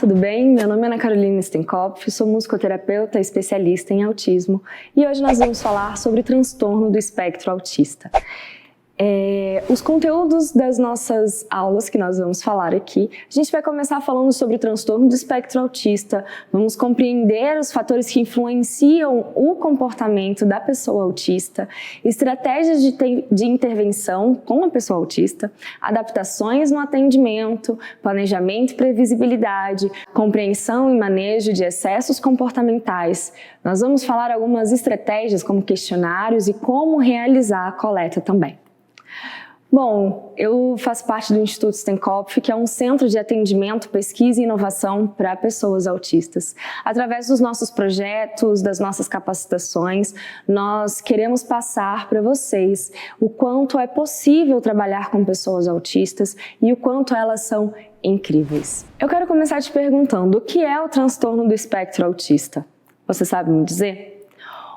tudo bem? Meu nome é Ana Carolina Stenkopf, sou musicoterapeuta especialista em autismo e hoje nós vamos falar sobre transtorno do espectro autista. Os conteúdos das nossas aulas que nós vamos falar aqui, a gente vai começar falando sobre o transtorno do espectro autista, vamos compreender os fatores que influenciam o comportamento da pessoa autista, estratégias de intervenção com a pessoa autista, adaptações no atendimento, planejamento e previsibilidade, compreensão e manejo de excessos comportamentais. Nós vamos falar algumas estratégias como questionários e como realizar a coleta também. Bom, eu faço parte do Instituto Stenkopf, que é um centro de atendimento, pesquisa e inovação para pessoas autistas. Através dos nossos projetos, das nossas capacitações, nós queremos passar para vocês o quanto é possível trabalhar com pessoas autistas e o quanto elas são incríveis. Eu quero começar te perguntando, o que é o transtorno do espectro autista? Você sabe me dizer?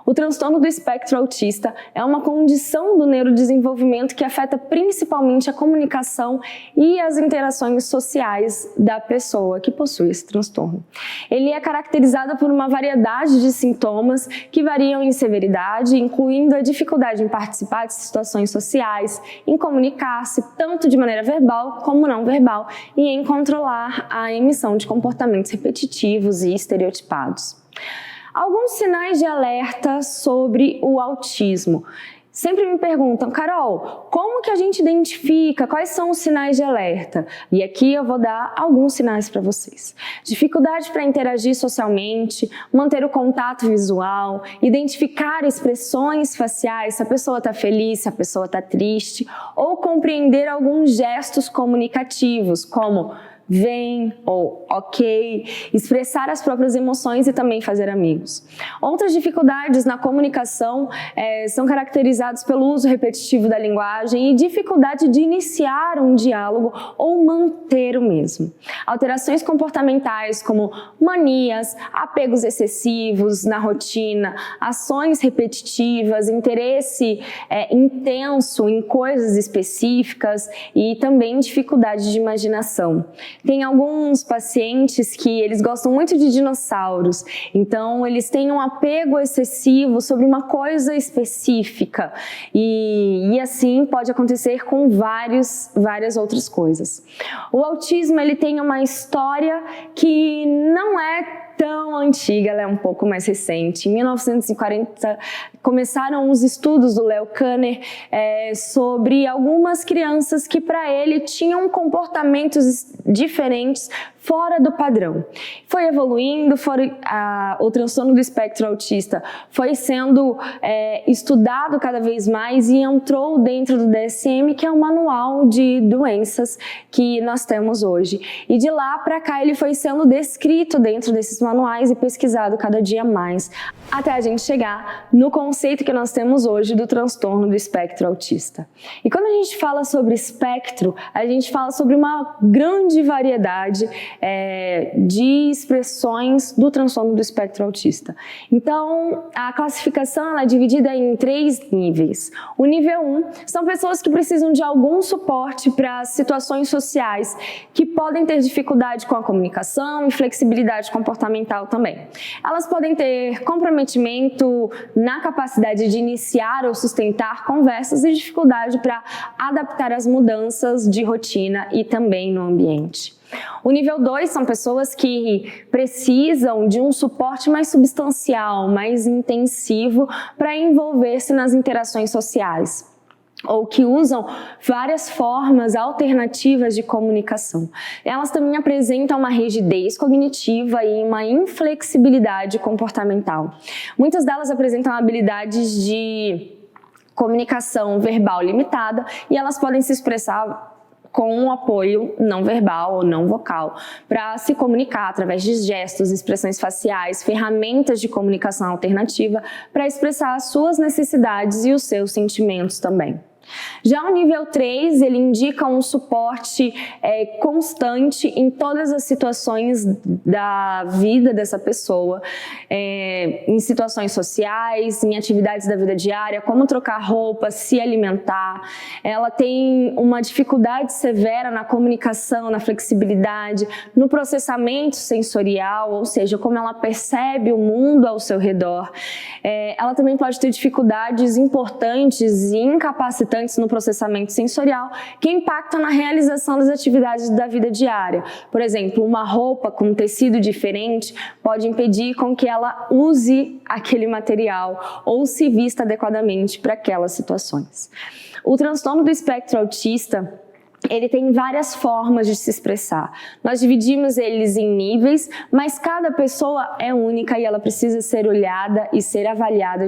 O transtorno do espectro autista é uma condição do neurodesenvolvimento que afeta principalmente a comunicação e as interações sociais da pessoa que possui esse transtorno. Ele é caracterizado por uma variedade de sintomas que variam em severidade, incluindo a dificuldade em participar de situações sociais, em comunicar-se tanto de maneira verbal como não verbal e em controlar a emissão de comportamentos repetitivos e estereotipados. Alguns sinais de alerta sobre o autismo. Sempre me perguntam, Carol, como que a gente identifica, quais são os sinais de alerta? E aqui eu vou dar alguns sinais para vocês. Dificuldade para interagir socialmente, manter o contato visual, identificar expressões faciais, se a pessoa está feliz, se a pessoa está triste, ou compreender alguns gestos comunicativos, como vem ou ok, expressar as próprias emoções e também fazer amigos. Outras dificuldades na comunicação são caracterizadas pelo uso repetitivo da linguagem e dificuldade de iniciar um diálogo ou manter o mesmo. Alterações comportamentais como manias, apegos excessivos na rotina, ações repetitivas, interesse intenso em coisas específicas e também dificuldade de imaginação. Tem alguns pacientes que eles gostam muito de dinossauros, então eles têm um apego excessivo sobre uma coisa específica e assim pode acontecer com várias outras coisas. O autismo ele tem uma história que não é tão antiga, ela é um pouco mais recente. Em 1940 começaram os estudos do Leo Kanner sobre algumas crianças que para ele tinham comportamentos diferentes fora do padrão. Foi evoluindo, o transtorno do espectro autista foi sendo estudado cada vez mais e entrou dentro do DSM, que é o manual de doenças que nós temos hoje. E de lá para cá ele foi sendo descrito dentro desses manuais e pesquisado cada dia mais, até a gente chegar no conceito que nós temos hoje do transtorno do espectro autista. E quando a gente fala sobre espectro, a gente fala sobre uma grande variedade de expressões do transtorno do espectro autista. Então, a classificação ela é dividida em 3 níveis. O nível 1 são pessoas que precisam de algum suporte para situações sociais, que podem ter dificuldade com a comunicação e flexibilidade comportamental também. Elas podem ter comprometimento na capacidade de iniciar ou sustentar conversas e dificuldade para adaptar as mudanças de rotina e também no ambiente. O nível 2 são pessoas que precisam de um suporte mais substancial, mais intensivo para envolver-se nas interações sociais, ou que usam várias formas alternativas de comunicação. Elas também apresentam uma rigidez cognitiva e uma inflexibilidade comportamental. Muitas delas apresentam habilidades de comunicação verbal limitada e elas podem se expressar com um apoio não verbal ou não vocal, para se comunicar através de gestos, expressões faciais, ferramentas de comunicação alternativa, para expressar as suas necessidades e os seus sentimentos também. Já o nível 3, ele indica um suporte constante em todas as situações da vida dessa pessoa, em situações sociais, em atividades da vida diária, como trocar roupa, se alimentar. Ela tem uma dificuldade severa na comunicação, na flexibilidade, no processamento sensorial, ou seja, como ela percebe o mundo ao seu redor. Ela também pode ter dificuldades importantes e incapacitantes no processamento sensorial que impactam na realização das atividades da vida diária. Por exemplo, uma roupa com um tecido diferente pode impedir com que ela use aquele material ou se vista adequadamente para aquelas situações. O transtorno do espectro autista, ele tem várias formas de se expressar. Nós dividimos eles em níveis, mas cada pessoa é única e ela precisa ser olhada e ser avaliada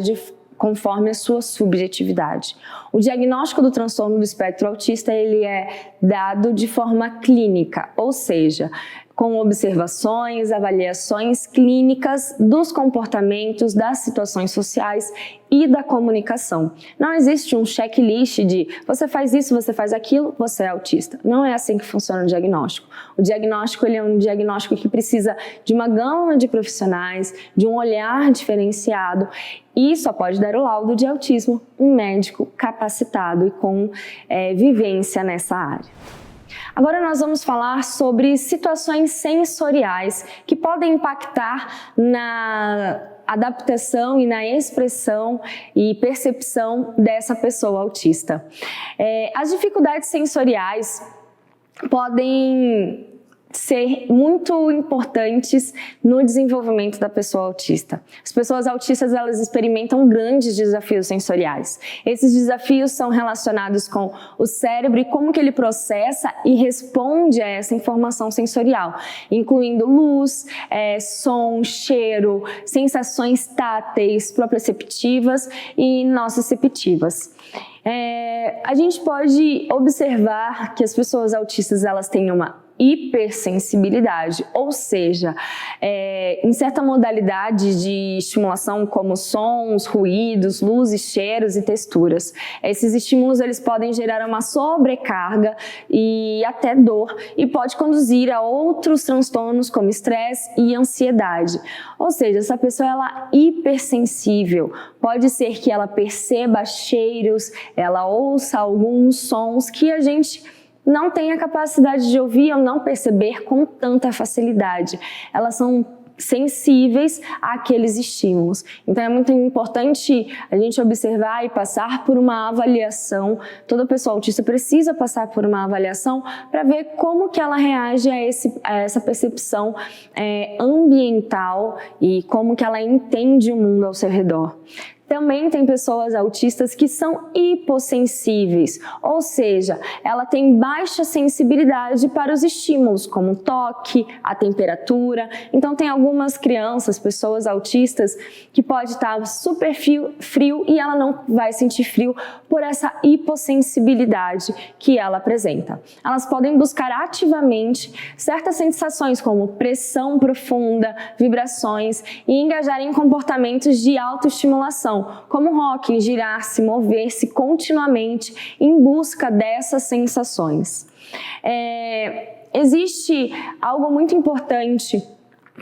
conforme a sua subjetividade. O diagnóstico do transtorno do espectro autista, ele é dado de forma clínica, ou seja, com observações, avaliações clínicas dos comportamentos, das situações sociais e da comunicação. Não existe um checklist de você faz isso, você faz aquilo, você é autista. Não é assim que funciona o diagnóstico. O diagnóstico, ele é um diagnóstico que precisa de uma gama de profissionais, de um olhar diferenciado, e só pode dar o laudo de autismo um médico capacitado e com vivência nessa área. Agora nós vamos falar sobre situações sensoriais que podem impactar na adaptação e na expressão e percepção dessa pessoa autista. As dificuldades sensoriais podem ser muito importantes no desenvolvimento da pessoa autista. As pessoas autistas, elas experimentam grandes desafios sensoriais. Esses desafios são relacionados com o cérebro e como que ele processa e responde a essa informação sensorial, incluindo luz, som, cheiro, sensações táteis, proprioceptivas e nociceptivas. A gente pode observar que as pessoas autistas, elas têm uma hipersensibilidade, ou seja, em certa modalidade de estimulação como sons, ruídos, luzes, cheiros e texturas. Esses estímulos, eles podem gerar uma sobrecarga e até dor e pode conduzir a outros transtornos como estresse e ansiedade. Ou seja, essa pessoa, ela é hipersensível. Pode ser que ela perceba cheiros, ela ouça alguns sons que a gente não tem a capacidade de ouvir ou não perceber com tanta facilidade. Elas são sensíveis àqueles estímulos. Então é muito importante a gente observar e passar por uma avaliação. Toda pessoa autista precisa passar por uma avaliação para ver como que ela reage a essa percepção ambiental e como que ela entende o mundo ao seu redor. Também tem pessoas autistas que são hipossensíveis, ou seja, ela tem baixa sensibilidade para os estímulos, como o toque, a temperatura. Então tem algumas crianças, pessoas autistas, que pode estar super frio e ela não vai sentir frio por essa hipossensibilidade que ela apresenta. Elas podem buscar ativamente certas sensações como pressão profunda, vibrações e engajar em comportamentos de autoestimulação, como rock, girar-se, mover-se continuamente em busca dessas sensações. Existe algo muito importante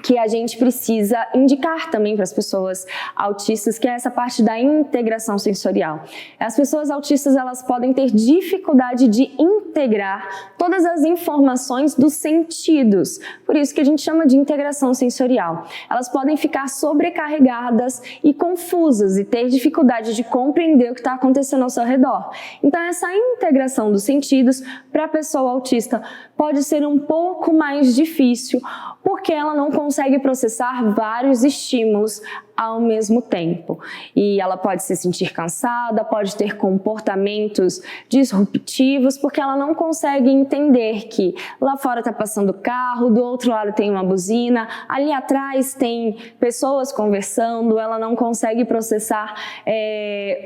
que a gente precisa indicar também para as pessoas autistas, que é essa parte da integração sensorial. As pessoas autistas, elas podem ter dificuldade de integrar todas as informações dos sentidos, por isso que a gente chama de integração sensorial. Elas podem ficar sobrecarregadas e confusas e ter dificuldade de compreender o que está acontecendo ao seu redor. Então essa integração dos sentidos para a pessoa autista pode ser um pouco mais difícil, porque ela não consegue processar vários estímulos ao mesmo tempo. E ela pode se sentir cansada, pode ter comportamentos disruptivos, porque ela não consegue entender que lá fora está passando carro, do outro lado tem uma buzina, ali atrás tem pessoas conversando, ela não consegue processar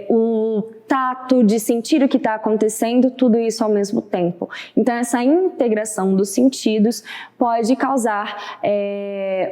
o tato, de sentir o que está acontecendo, tudo isso ao mesmo tempo. Então essa integração dos sentidos pode causar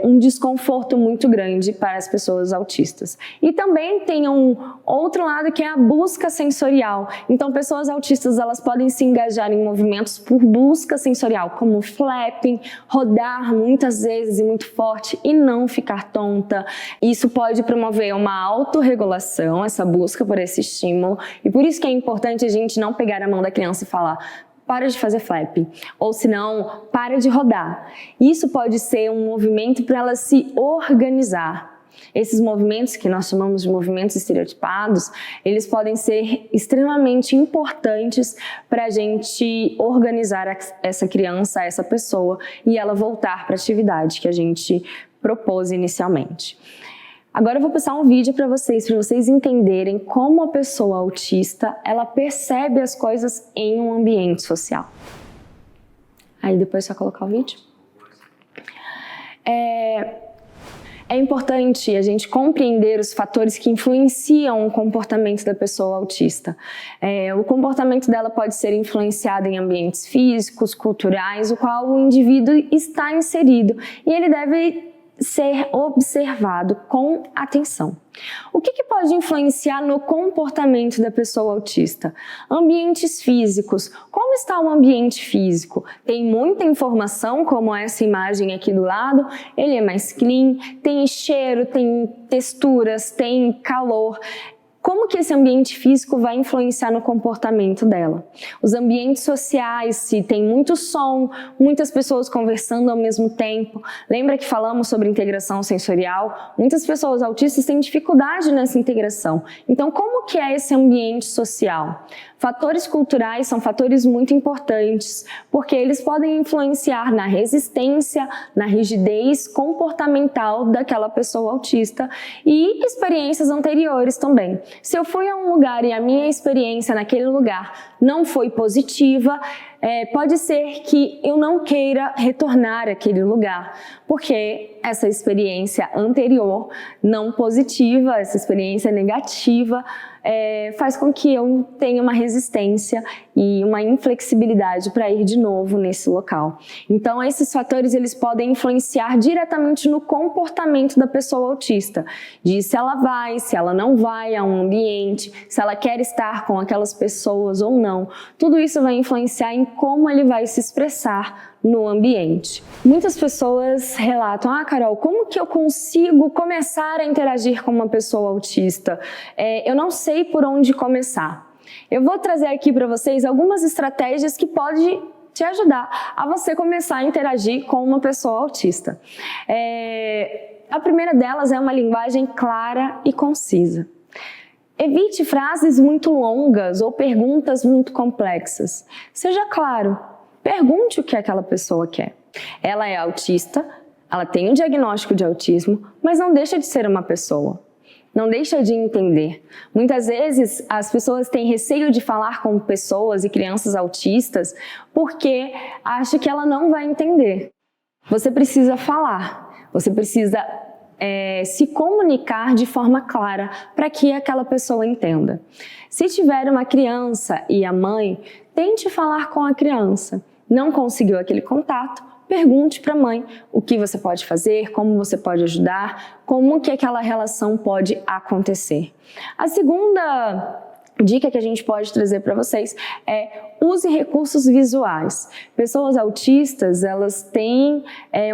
um desconforto muito grande para as pessoas pessoas autistas. E também tem um outro lado que é a busca sensorial. Então, pessoas autistas, elas podem se engajar em movimentos por busca sensorial, como flapping, rodar muitas vezes e muito forte e não ficar tonta. Isso pode promover uma autorregulação, essa busca por esse estímulo, e por isso que é importante a gente não pegar a mão da criança e falar: para de fazer flap, ou se não, para de rodar. Isso pode ser um movimento para ela se organizar. Esses movimentos, que nós chamamos de movimentos estereotipados, eles podem ser extremamente importantes para a gente organizar essa criança, essa pessoa, e ela voltar para a atividade que a gente propôs inicialmente. Agora eu vou passar um vídeo para vocês entenderem como a pessoa autista, ela percebe as coisas em um ambiente social. Aí depois é só colocar o vídeo. É importante a gente compreender os fatores que influenciam o comportamento da pessoa autista. O comportamento dela pode ser influenciado em ambientes físicos, culturais, o qual o indivíduo está inserido, e ele deve ser observado com atenção. O que pode influenciar no comportamento da pessoa autista? Ambientes físicos. Como está o ambiente físico? Tem muita informação, como essa imagem aqui do lado, ele é mais clean, tem cheiro, tem texturas, tem calor. Como que esse ambiente físico vai influenciar no comportamento dela? Os ambientes sociais, se tem muito som, muitas pessoas conversando ao mesmo tempo. Lembra que falamos sobre integração sensorial? Muitas pessoas autistas têm dificuldade nessa integração. Então, como que é esse ambiente social? Fatores culturais são fatores muito importantes, porque eles podem influenciar na resistência, na rigidez comportamental daquela pessoa autista e experiências anteriores também. Se eu fui a um lugar e a minha experiência naquele lugar não foi positiva, pode ser que eu não queira retornar àquele lugar, porque essa experiência anterior não positiva, essa experiência negativa, faz com que eu tenha uma resistência e uma inflexibilidade para ir de novo nesse local. Então, esses fatores eles podem influenciar diretamente no comportamento da pessoa autista, de se ela vai, se ela não vai a um ambiente, se ela quer estar com aquelas pessoas ou não. Tudo isso vai influenciar em como ele vai se expressar no ambiente. Muitas pessoas relatam: Carol, como que eu consigo começar a interagir com uma pessoa autista? Eu não sei por onde começar. Eu vou trazer aqui para vocês algumas estratégias que podem te ajudar a você começar a interagir com uma pessoa autista. A primeira delas é uma linguagem clara e concisa. Evite frases muito longas ou perguntas muito complexas. Seja claro. Pergunte o que aquela pessoa quer. Ela é autista, ela tem um diagnóstico de autismo, mas não deixa de ser uma pessoa. Não deixa de entender. Muitas vezes as pessoas têm receio de falar com pessoas e crianças autistas porque acham que ela não vai entender. Você precisa falar, você precisa se comunicar de forma clara para que aquela pessoa entenda. Se tiver uma criança e a mãe, tente falar com a criança. Não conseguiu aquele contato, pergunte para a mãe o que você pode fazer, como você pode ajudar, como que aquela relação pode acontecer. A segunda dica que a gente pode trazer para vocês é: use recursos visuais. Pessoas autistas, elas têm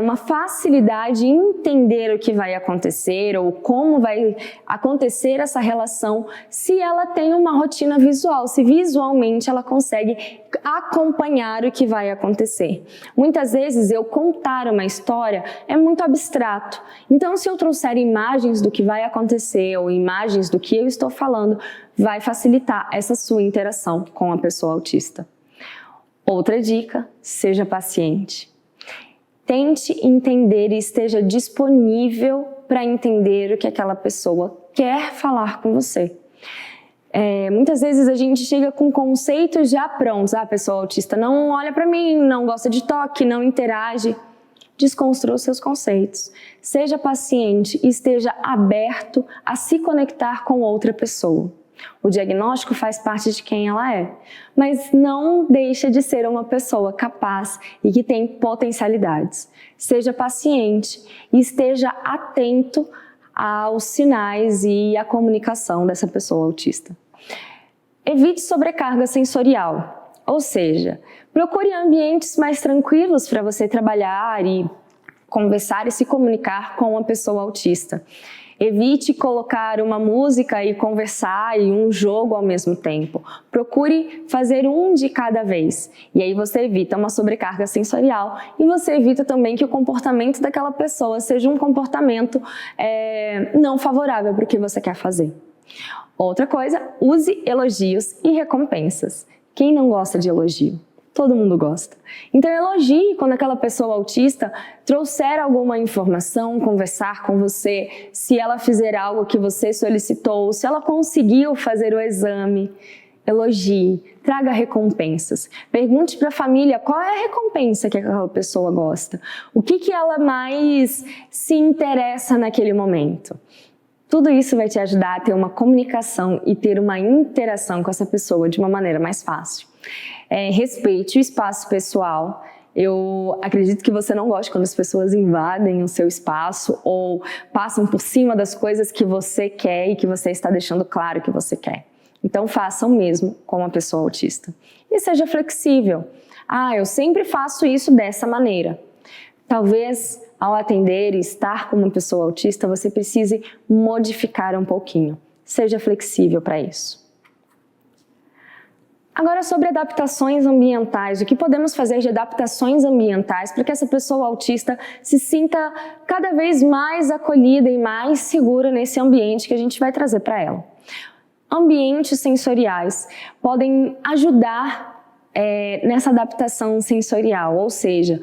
uma facilidade em entender o que vai acontecer ou como vai acontecer essa relação se ela tem uma rotina visual, se visualmente ela consegue acompanhar o que vai acontecer. Muitas vezes eu contar uma história é muito abstrato, então se eu trouxer imagens do que vai acontecer ou imagens do que eu estou falando, vai facilitar essa sua interação com a pessoa autista. Outra dica: seja paciente. Tente entender e esteja disponível para entender o que aquela pessoa quer falar com você. Muitas vezes a gente chega com conceitos já prontos. A pessoa autista não olha para mim, não gosta de toque, não interage. Desconstrua os seus conceitos. Seja paciente e esteja aberto a se conectar com outra pessoa. O diagnóstico faz parte de quem ela é, mas não deixa de ser uma pessoa capaz e que tem potencialidades. Seja paciente e esteja atento aos sinais e à comunicação dessa pessoa autista. Evite sobrecarga sensorial, ou seja, procure ambientes mais tranquilos para você trabalhar e conversar e se comunicar com uma pessoa autista. Evite colocar uma música e conversar e um jogo ao mesmo tempo. Procure fazer um de cada vez. E aí você evita uma sobrecarga sensorial e você evita também que o comportamento daquela pessoa seja um comportamento não favorável para o que você quer fazer. Outra coisa, use elogios e recompensas. Quem não gosta de elogio? Todo mundo gosta. Então elogie quando aquela pessoa autista trouxer alguma informação, conversar com você, se ela fizer algo que você solicitou, se ela conseguiu fazer o exame. Elogie, traga recompensas. Pergunte para a família qual é a recompensa que aquela pessoa gosta. O que ela mais se interessa naquele momento. Tudo isso vai te ajudar a ter uma comunicação e ter uma interação com essa pessoa de uma maneira mais fácil. Respeite o espaço pessoal. Eu acredito que você não gosta quando as pessoas invadem o seu espaço ou passam por cima das coisas que você quer e que você está deixando claro que você quer. Então faça o mesmo com uma pessoa autista. E seja flexível. Eu sempre faço isso dessa maneira. Talvez ao atender e estar com uma pessoa autista, você precise modificar um pouquinho. Seja flexível para isso. Agora sobre adaptações ambientais, o que podemos fazer de adaptações ambientais para que essa pessoa autista se sinta cada vez mais acolhida e mais segura nesse ambiente que a gente vai trazer para ela. Ambientes sensoriais podem ajudar nessa adaptação sensorial, ou seja,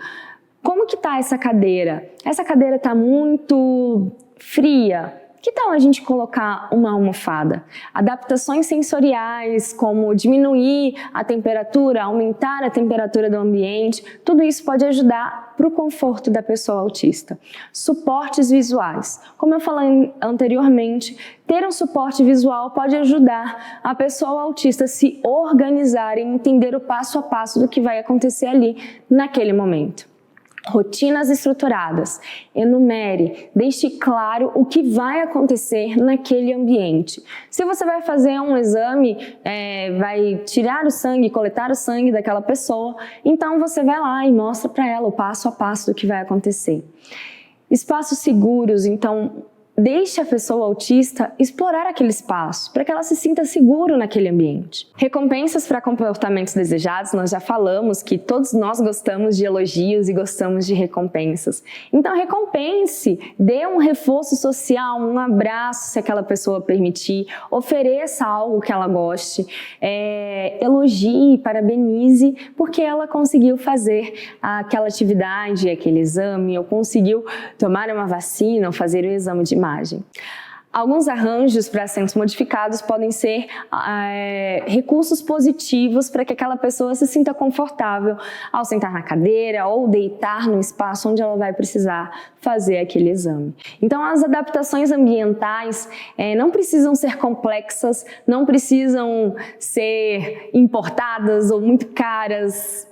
como que está essa cadeira? Essa cadeira está muito fria. Que tal a gente colocar uma almofada? Adaptações sensoriais, como diminuir a temperatura, aumentar a temperatura do ambiente, tudo isso pode ajudar para o conforto da pessoa autista. Suportes visuais. Como eu falei anteriormente, ter um suporte visual pode ajudar a pessoa autista a se organizar e entender o passo a passo do que vai acontecer ali naquele momento. Rotinas estruturadas. Enumere, deixe claro o que vai acontecer naquele ambiente. Se você vai fazer um exame, vai tirar o sangue, coletar o sangue daquela pessoa, então você vai lá e mostra para ela o passo a passo do que vai acontecer. Espaços seguros, então deixe a pessoa autista explorar aquele espaço, para que ela se sinta segura naquele ambiente. Recompensas para comportamentos desejados, nós já falamos que todos nós gostamos de elogios e gostamos de recompensas. Então recompense, dê um reforço social, um abraço se aquela pessoa permitir, ofereça algo que ela goste, elogie, parabenize, porque ela conseguiu fazer aquela atividade, aquele exame, ou conseguiu tomar uma vacina, ou fazer o exame de imagem. Alguns arranjos para acentos modificados podem ser recursos positivos para que aquela pessoa se sinta confortável ao sentar na cadeira ou deitar no espaço onde ela vai precisar fazer aquele exame. Então as adaptações ambientais não precisam ser complexas, não precisam ser importadas ou muito caras,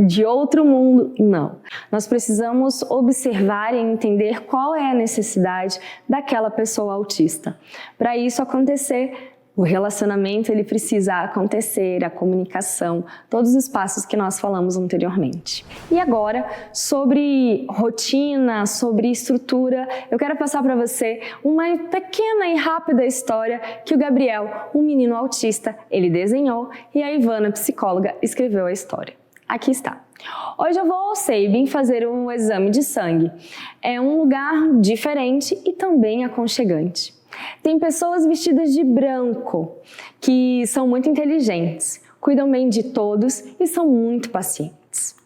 de outro mundo, não. Nós precisamos observar e entender qual é a necessidade daquela pessoa autista. Para isso acontecer, o relacionamento ele precisa acontecer, a comunicação, todos os passos que nós falamos anteriormente. E agora, sobre rotina, sobre estrutura, eu quero passar para você uma pequena e rápida história que o Gabriel, um menino autista, ele desenhou e a Ivana, psicóloga, escreveu a história. Aqui está. Hoje eu vou ao Sabin fazer um exame de sangue. É um lugar diferente e também aconchegante. Tem pessoas vestidas de branco, que são muito inteligentes, cuidam bem de todos e são muito pacientes.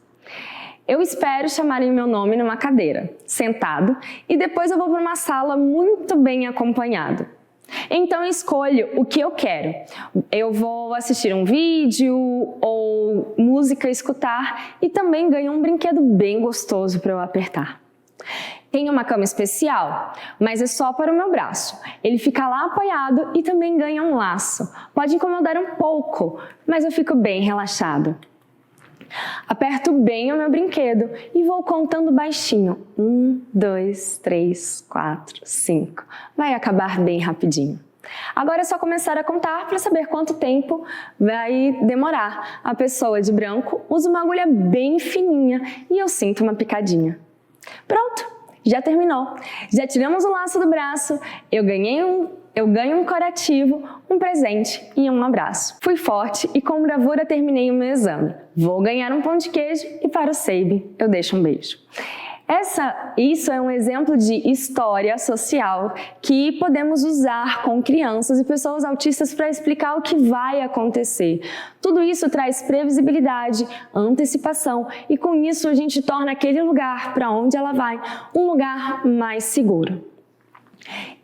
Eu espero chamarem meu nome numa cadeira, sentado, e depois eu vou para uma sala muito bem acompanhado. Então eu escolho o que eu quero. Eu vou assistir um vídeo ou música, escutar e também ganho um brinquedo bem gostoso para eu apertar. Tem uma cama especial, mas é só para o meu braço. Ele fica lá apoiado e também ganha um laço. Pode incomodar um pouco, mas eu fico bem relaxado. Aperto bem o meu brinquedo e vou contando baixinho. 1, 2, 3, 4, 5. Vai acabar bem rapidinho. Agora é só começar a contar para saber quanto tempo vai demorar. A pessoa de branco usa uma agulha bem fininha e eu sinto uma picadinha. Pronto, já terminou. Já tiramos o laço do braço, eu ganho um curativo, um presente e um abraço. Fui forte e com bravura terminei o meu exame. Vou ganhar um pão de queijo e para o Seibe eu deixo um beijo. Isso é um exemplo de história social que podemos usar com crianças e pessoas autistas para explicar o que vai acontecer. Tudo isso traz previsibilidade, antecipação e com isso a gente torna aquele lugar para onde ela vai um lugar mais seguro.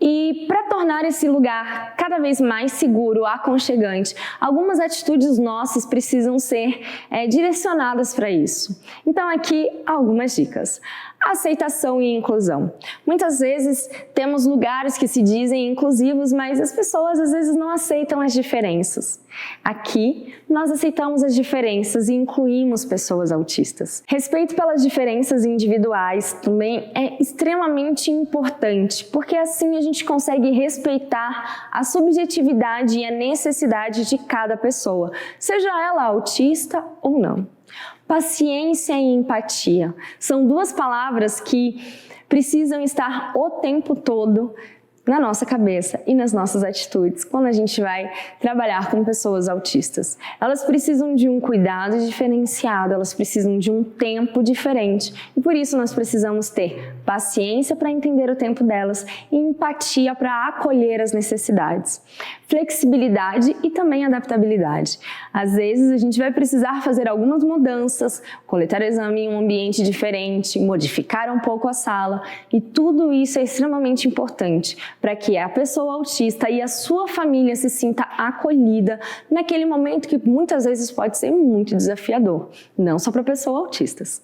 E para tornar esse lugar cada vez mais seguro, aconchegante, algumas atitudes nossas precisam ser direcionadas para isso. Então aqui algumas dicas. Aceitação e inclusão. Muitas vezes temos lugares que se dizem inclusivos, mas as pessoas às vezes não aceitam as diferenças. Aqui nós aceitamos as diferenças e incluímos pessoas autistas. Respeito pelas diferenças individuais também é extremamente importante, porque assim a gente consegue respeitar a subjetividade e a necessidade de cada pessoa, seja ela autista ou não. Paciência e empatia são duas palavras que precisam estar o tempo todo na nossa cabeça e nas nossas atitudes quando a gente vai trabalhar com pessoas autistas. Elas precisam de um cuidado diferenciado, elas precisam de um tempo diferente e por isso nós precisamos ter paciência para entender o tempo delas e empatia para acolher as necessidades. Flexibilidade e também adaptabilidade. Às vezes a gente vai precisar fazer algumas mudanças, coletar exame em um ambiente diferente, modificar um pouco a sala e tudo isso é extremamente importante para que a pessoa autista e a sua família se sinta acolhida naquele momento que muitas vezes pode ser muito desafiador, não só para pessoas autistas.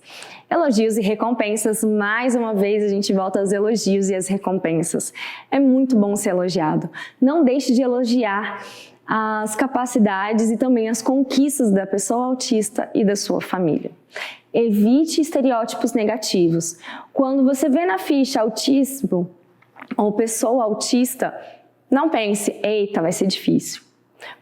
Elogios e recompensas, mais uma vez a gente volta aos elogios e às recompensas. É muito bom ser elogiado. Não deixe de elogiar as capacidades e também as conquistas da pessoa autista e da sua família. Evite estereótipos negativos. Quando você vê na ficha autismo ou pessoa autista, não pense, eita, vai ser difícil.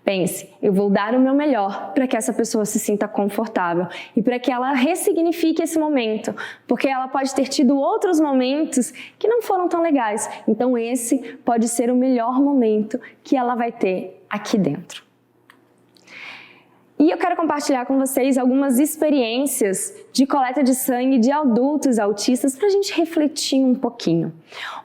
Pense, eu vou dar o meu melhor para que essa pessoa se sinta confortável e para que ela ressignifique esse momento, porque ela pode ter tido outros momentos que não foram tão legais. Então esse pode ser o melhor momento que ela vai ter aqui dentro. E eu quero compartilhar com vocês algumas experiências de coleta de sangue de adultos autistas para a gente refletir um pouquinho.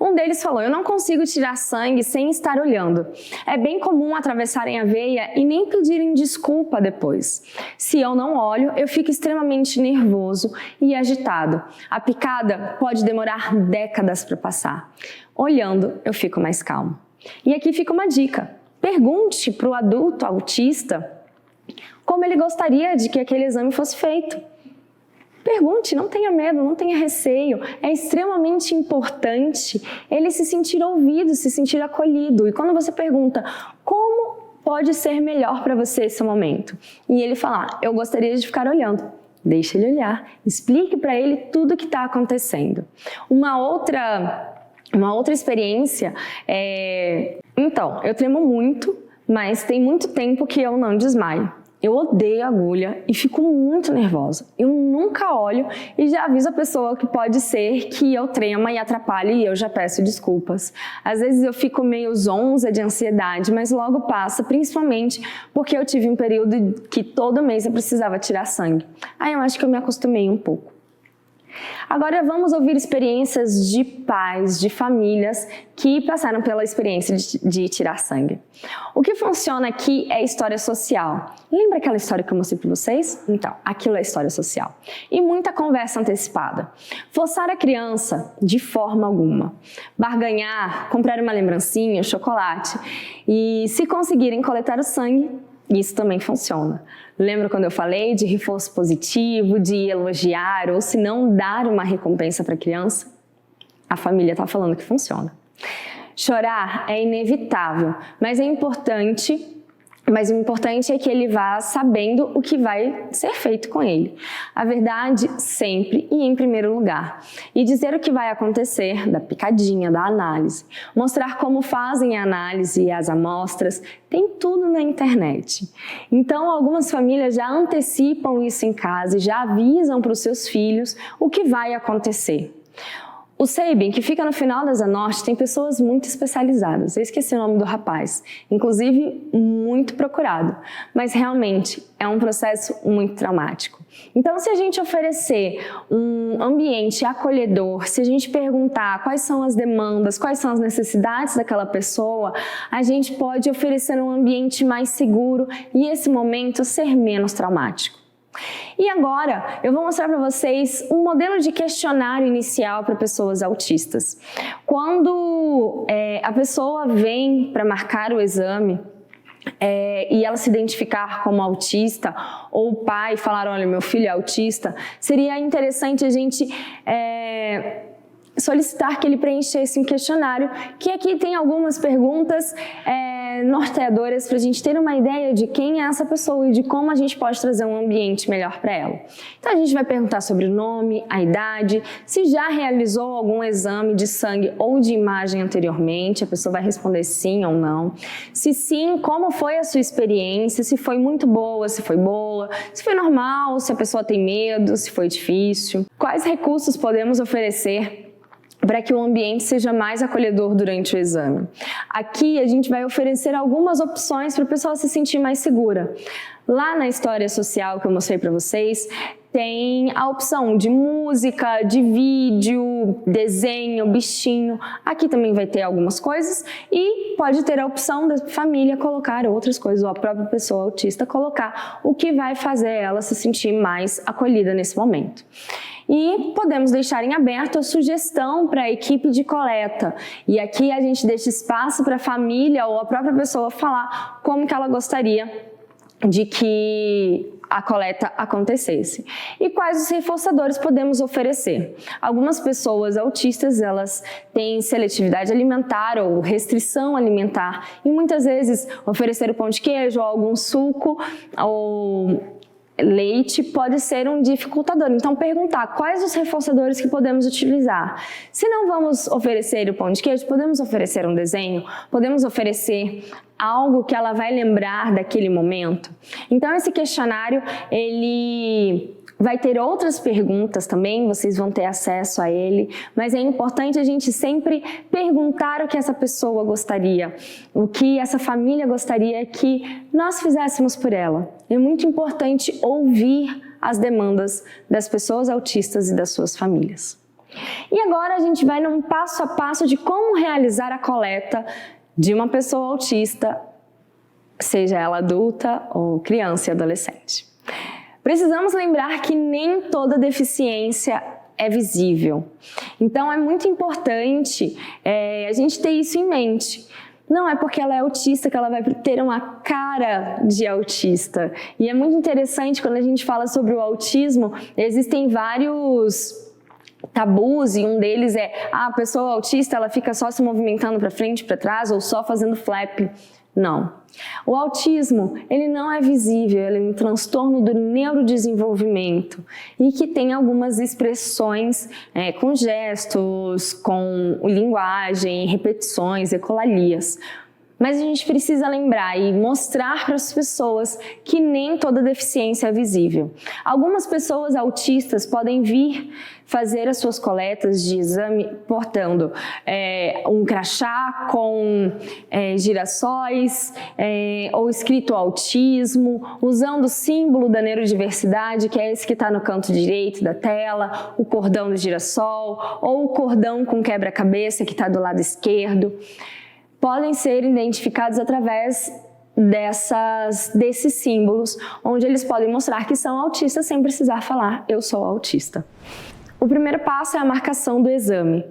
Um deles falou, eu não consigo tirar sangue sem estar olhando. É bem comum atravessarem a veia e nem pedirem desculpa depois. Se eu não olho, eu fico extremamente nervoso e agitado. A picada pode demorar décadas para passar. Olhando, eu fico mais calmo. E aqui fica uma dica. Pergunte para o adulto autista como ele gostaria de que aquele exame fosse feito. Pergunte, não tenha medo, não tenha receio. É extremamente importante ele se sentir ouvido, se sentir acolhido. E quando você pergunta, como pode ser melhor para você esse momento? E ele falar, eu gostaria de ficar olhando. Deixa ele olhar, explique para ele tudo o que está acontecendo. Uma outra experiência então, eu tremo muito, mas tem muito tempo que eu não desmaio. Eu odeio agulha e fico muito nervosa. Eu nunca olho e já aviso a pessoa que pode ser que eu trema e atrapalhe e eu já peço desculpas. Às vezes eu fico meio zonza de ansiedade, mas logo passa, principalmente porque eu tive um período que todo mês eu precisava tirar sangue. Aí eu acho que eu me acostumei um pouco. Agora vamos ouvir experiências de pais, de famílias que passaram pela experiência de tirar sangue. O que funciona aqui é história social. Lembra aquela história que eu mostrei para vocês? Então, aquilo é história social. E muita conversa antecipada. Forçar a criança de forma alguma. Barganhar, comprar uma lembrancinha, chocolate. E se conseguirem coletar o sangue, isso também funciona. Lembra quando eu falei de reforço positivo, de elogiar ou se não dar uma recompensa para a criança? A família está falando que funciona. Chorar é inevitável, mas é importante Mas o importante é que ele vá sabendo o que vai ser feito com ele. A verdade sempre e em primeiro lugar. E dizer o que vai acontecer da picadinha, da análise. Mostrar como fazem a análise e as amostras. Tem tudo na internet. Então, algumas famílias já antecipam isso em casa e já avisam para os seus filhos o que vai acontecer. O Sabin, que fica no final da Zanorte, tem pessoas muito especializadas. Eu esqueci o nome do rapaz, inclusive muito procurado, mas realmente é um processo muito traumático. Então, se a gente oferecer um ambiente acolhedor, se a gente perguntar quais são as demandas, quais são as necessidades daquela pessoa, a gente pode oferecer um ambiente mais seguro e esse momento ser menos traumático. E agora eu vou mostrar para vocês um modelo de questionário inicial para pessoas autistas. Quando a pessoa vem para marcar o exame e ela se identificar como autista, ou o pai falar, olha, meu filho é autista, seria interessante a gente solicitar que ele preenchesse um questionário, que aqui tem algumas perguntas norteadoras para a gente ter uma ideia de quem é essa pessoa e de como a gente pode trazer um ambiente melhor para ela. Então a gente vai perguntar sobre o nome, a idade, se já realizou algum exame de sangue ou de imagem anteriormente, a pessoa vai responder sim ou não. Se sim, como foi a sua experiência, se foi muito boa, se foi boa, se foi normal, se a pessoa tem medo, se foi difícil. Quais recursos podemos oferecer para que o ambiente seja mais acolhedor durante o exame. Aqui a gente vai oferecer algumas opções para a pessoa se sentir mais segura. Lá na história social que eu mostrei para vocês, tem a opção de música, de vídeo, desenho, bichinho. Aqui também vai ter algumas coisas e pode ter a opção da família colocar outras coisas, ou a própria pessoa autista colocar o que vai fazer ela se sentir mais acolhida nesse momento. E podemos deixar em aberto a sugestão para a equipe de coleta. E aqui a gente deixa espaço para a família ou a própria pessoa falar como que ela gostaria de que a coleta acontecesse. E quais os reforçadores podemos oferecer? Algumas pessoas autistas, elas têm seletividade alimentar ou restrição alimentar e muitas vezes oferecer o pão de queijo ou algum suco ou leite pode ser um dificultador. Então, perguntar quais os reforçadores que podemos utilizar. Se não vamos oferecer o pão de queijo, podemos oferecer um desenho, podemos oferecer algo que ela vai lembrar daquele momento. Então, esse questionário, ele vai ter outras perguntas também, vocês vão ter acesso a ele, mas é importante a gente sempre perguntar o que essa pessoa gostaria, o que essa família gostaria que nós fizéssemos por ela. É muito importante ouvir as demandas das pessoas autistas e das suas famílias. E agora a gente vai num passo a passo de como realizar a coleta de uma pessoa autista, seja ela adulta ou criança e adolescente. Precisamos lembrar que nem toda deficiência é visível. Então é muito importante a gente ter isso em mente. Não é porque ela é autista que ela vai ter uma cara de autista. E é muito interessante quando a gente fala sobre o autismo, existem vários tabus e um deles é a pessoa autista ela fica só se movimentando para frente, para trás ou só fazendo flap. Não. O autismo, ele não é visível, ele é um transtorno do neurodesenvolvimento e que tem algumas expressões com gestos, com linguagem, repetições, ecolalias. Mas a gente precisa lembrar e mostrar para as pessoas que nem toda deficiência é visível. Algumas pessoas autistas podem vir fazer as suas coletas de exame portando um crachá com girassóis ou escrito autismo, usando o símbolo da neurodiversidade, que é esse que está no canto direito da tela, o cordão do girassol ou o cordão com quebra-cabeça que está do lado esquerdo. Podem ser identificados através desses símbolos, onde eles podem mostrar que são autistas sem precisar falar, eu sou autista. O primeiro passo é a marcação do exame.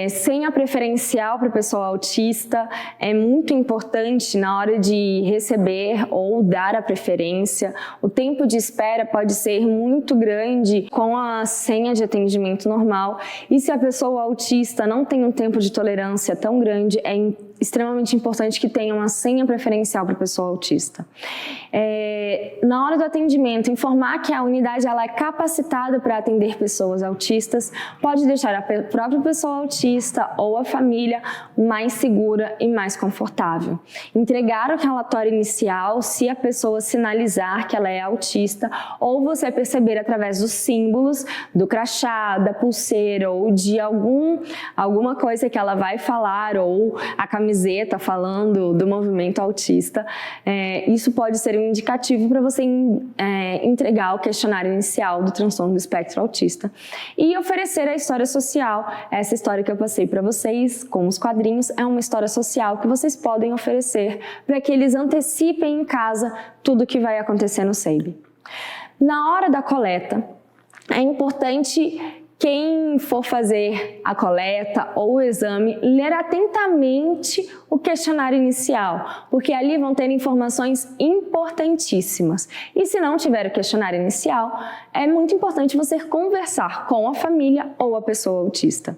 Sem a preferencial para a pessoa autista, é muito importante na hora de receber ou dar a preferência. O tempo de espera pode ser muito grande com a senha de atendimento normal, e se a pessoa autista não tem um tempo de tolerância tão grande, é extremamente importante que tenha uma senha preferencial para a pessoa autista. Na hora do atendimento, informar que a unidade ela é capacitada para atender pessoas autistas pode deixar a própria pessoa autista ou a família mais segura e mais confortável. Entregar o relatório inicial se a pessoa sinalizar que ela é autista, ou você perceber através dos símbolos, do crachá, da pulseira ou de alguma coisa que ela vai falar, ou a camiseta falando do movimento autista. Isso pode ser um indicativo para você entregar o questionário inicial do transtorno do espectro autista e oferecer a história social. Essa história que eu passei para vocês com os quadrinhos é uma história social que vocês podem oferecer para que eles antecipem em casa tudo o que vai acontecer no SEIB. Na hora da coleta, é importante quem for fazer a coleta ou o exame, ler atentamente o questionário inicial, porque ali vão ter informações importantíssimas. E se não tiver o questionário inicial, é muito importante você conversar com a família ou a pessoa autista.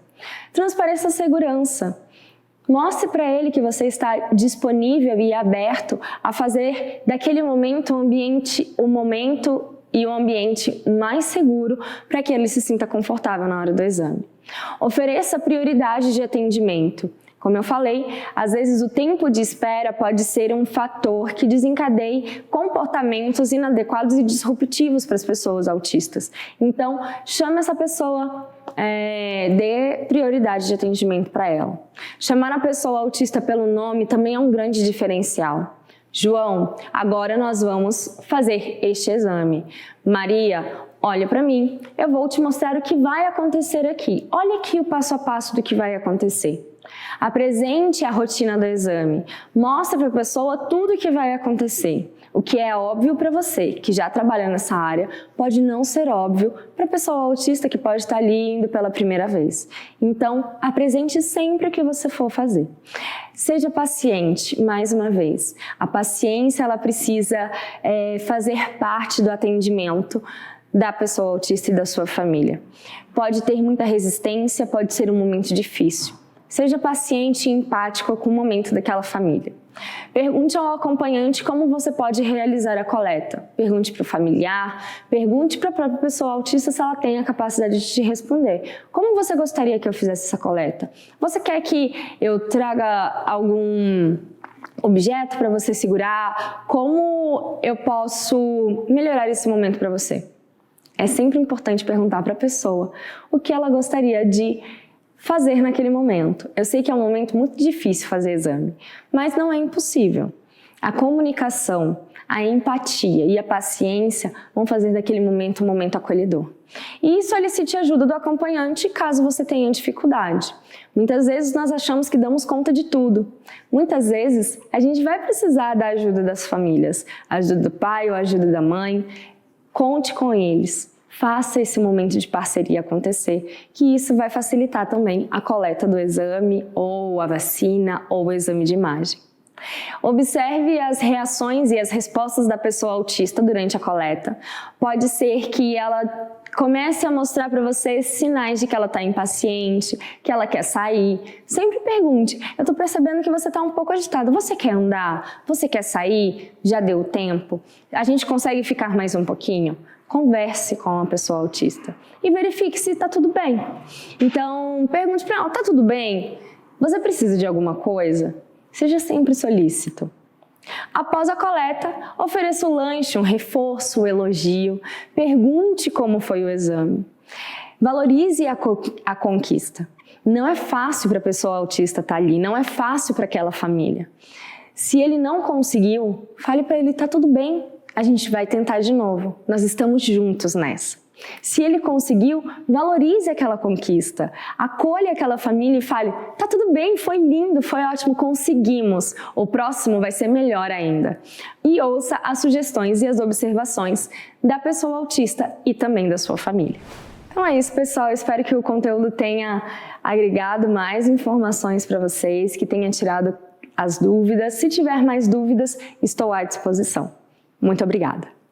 Transpareça a segurança. Mostre para ele que você está disponível e aberto a fazer daquele momento o momento e um ambiente mais seguro para que ele se sinta confortável na hora do exame. Ofereça prioridade de atendimento. Como eu falei, às vezes o tempo de espera pode ser um fator que desencadeie comportamentos inadequados e disruptivos para as pessoas autistas. Então, chame essa pessoa, dê prioridade de atendimento para ela. Chamar a pessoa autista pelo nome também é um grande diferencial. João, agora nós vamos fazer este exame. Maria, olha para mim, eu vou te mostrar o que vai acontecer aqui. Olha aqui o passo a passo do que vai acontecer. Apresente a rotina do exame. Mostre para a pessoa tudo o que vai acontecer. O que é óbvio para você, que já trabalha nessa área, pode não ser óbvio para a pessoa autista que pode estar ali indo pela primeira vez. Então, apresente sempre o que você for fazer. Seja paciente, mais uma vez. A paciência, ela precisa fazer parte do atendimento da pessoa autista e da sua família. Pode ter muita resistência, pode ser um momento difícil. Seja paciente e empático com o momento daquela família. Pergunte ao acompanhante como você pode realizar a coleta. Pergunte para o familiar, pergunte para a própria pessoa autista se ela tem a capacidade de te responder. Como você gostaria que eu fizesse essa coleta? Você quer que eu traga algum objeto para você segurar? Como eu posso melhorar esse momento para você? É sempre importante perguntar para a pessoa o que ela gostaria de fazer naquele momento. Eu sei que é um momento muito difícil fazer exame, mas não é impossível. A comunicação, a empatia e a paciência vão fazer daquele momento um momento acolhedor. E solicite ajuda do acompanhante caso você tenha dificuldade. Muitas vezes nós achamos que damos conta de tudo. Muitas vezes a gente vai precisar da ajuda das famílias, a ajuda do pai ou a ajuda da mãe. Conte com eles. Faça esse momento de parceria acontecer, que isso vai facilitar também a coleta do exame, ou a vacina, ou o exame de imagem. Observe as reações e as respostas da pessoa autista durante a coleta. Pode ser que ela comece a mostrar para você sinais de que ela está impaciente, que ela quer sair. Sempre pergunte, eu estou percebendo que você está um pouco agitado, você quer andar? Você quer sair? Já deu tempo? A gente consegue ficar mais um pouquinho? Converse com a pessoa autista e verifique se está tudo bem. Então, pergunte para ela, está tudo bem? Você precisa de alguma coisa? Seja sempre solícito. Após a coleta, ofereça um lanche, um reforço, um elogio. Pergunte como foi o exame. Valorize a conquista. Não é fácil para a pessoa autista estar ali, não é fácil para aquela família. Se ele não conseguiu, fale para ele, está tudo bem. A gente vai tentar de novo, nós estamos juntos nessa. Se ele conseguiu, valorize aquela conquista, acolha aquela família e fale, tá tudo bem, foi lindo, foi ótimo, conseguimos, o próximo vai ser melhor ainda. E ouça as sugestões e as observações da pessoa autista e também da sua família. Então é isso, pessoal. Eu espero que o conteúdo tenha agregado mais informações para vocês, que tenha tirado as dúvidas. Se tiver mais dúvidas, estou à disposição. Muito obrigada!